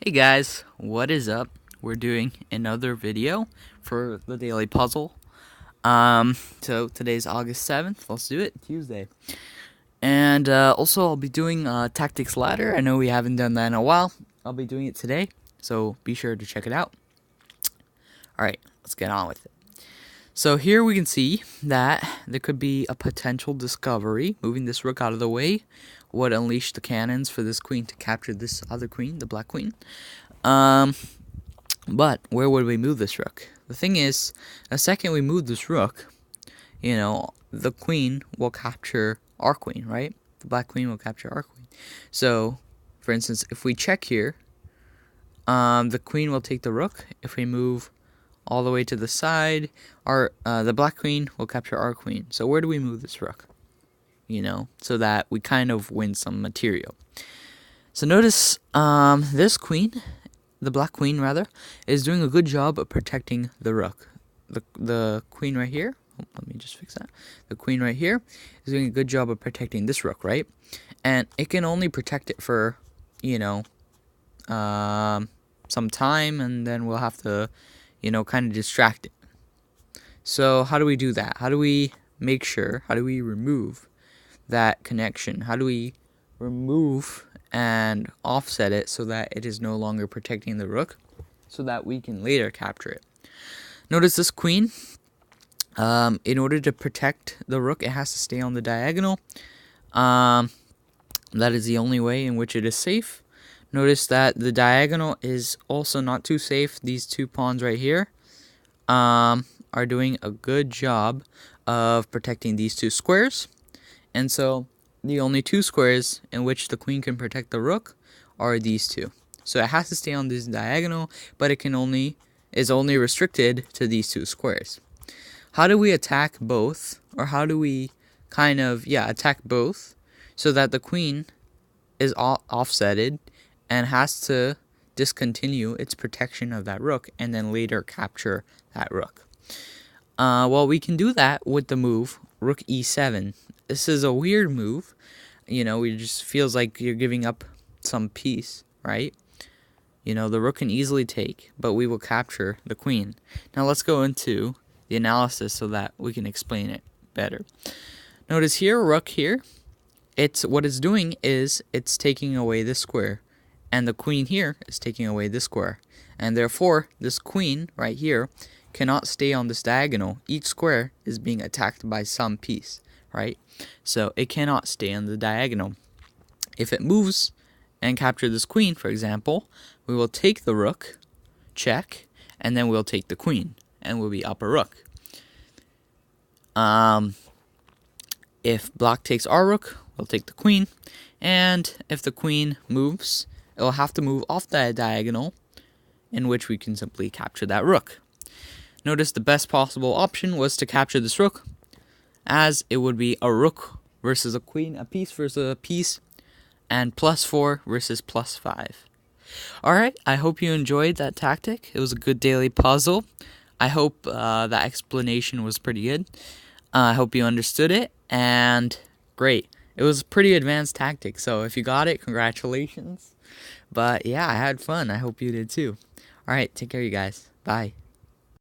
Hey guys, what is up? We're doing another video for the daily puzzle. So today's August 7th. Let's do it. Tuesday. And also I'll be doing Tactics Ladder. I know we haven't done that in a while. I'll be doing it today, so be sure to check it out. Alright, let's get on with it. So here we can see that there could be a potential discovery. Moving this rook out of the way would unleash the cannons for this queen to capture this other queen, the black queen. But where would we move this rook? The thing is, the second we move this rook, the queen will capture our queen, right? The black queen will capture our queen. So, for instance, if we check here, the queen will take the rook. If we move all the way to the side, the black queen will capture our queen. So where do we move this rook? So that we kind of win some material. So notice this queen, the black queen rather, is doing a good job of protecting the rook. The queen right here, let me just fix that. The queen right here is doing a good job of protecting this rook, right? And it can only protect it for, some time, and then we'll have to, kind of distract it. So how do we do that? How do we make sure? How do we remove that connection? How do we remove and offset it so that it is no longer protecting the rook, so that we can later capture it? Notice this queen, in order to protect the rook, it has to stay on the diagonal. That is the only way in which it is safe. Notice that the diagonal is also not too safe. These two pawns right here are doing a good job of protecting these two squares. And so the only two squares in which the queen can protect the rook are these two. So it has to stay on this diagonal, but it is only restricted to these two squares. How do we attack both? Or how do we attack both so that the queen is offsetted and has to discontinue its protection of that rook and then later capture that rook? Well, we can do that with the move rook e7. This is a weird move. It just feels like you're giving up some piece, right? The rook can easily take, but we will capture the queen. Now let's go into the analysis so that we can explain it better. Notice here, rook here, what it's doing is it's taking away this square, and the queen here is taking away this square. And therefore, this queen right here cannot stay on this diagonal. Each square is being attacked by some piece, right? So it cannot stay on the diagonal. If it moves and captures this queen, for example, we will take the rook, check, and then we'll take the queen, and we'll be up a rook. If black takes our rook, we'll take the queen, and if the queen moves, it will have to move off that diagonal, in which we can simply capture that rook. Notice the best possible option was to capture this rook, as it would be a rook versus a queen, a piece versus a piece, and +4 versus +5. Alright, I hope you enjoyed that tactic. It was a good daily puzzle. I hope that explanation was pretty good. I hope you understood it, and great. It was a pretty advanced tactic, so if you got it, congratulations. But yeah, I had fun. I hope you did too. Alright, take care, you guys. Bye.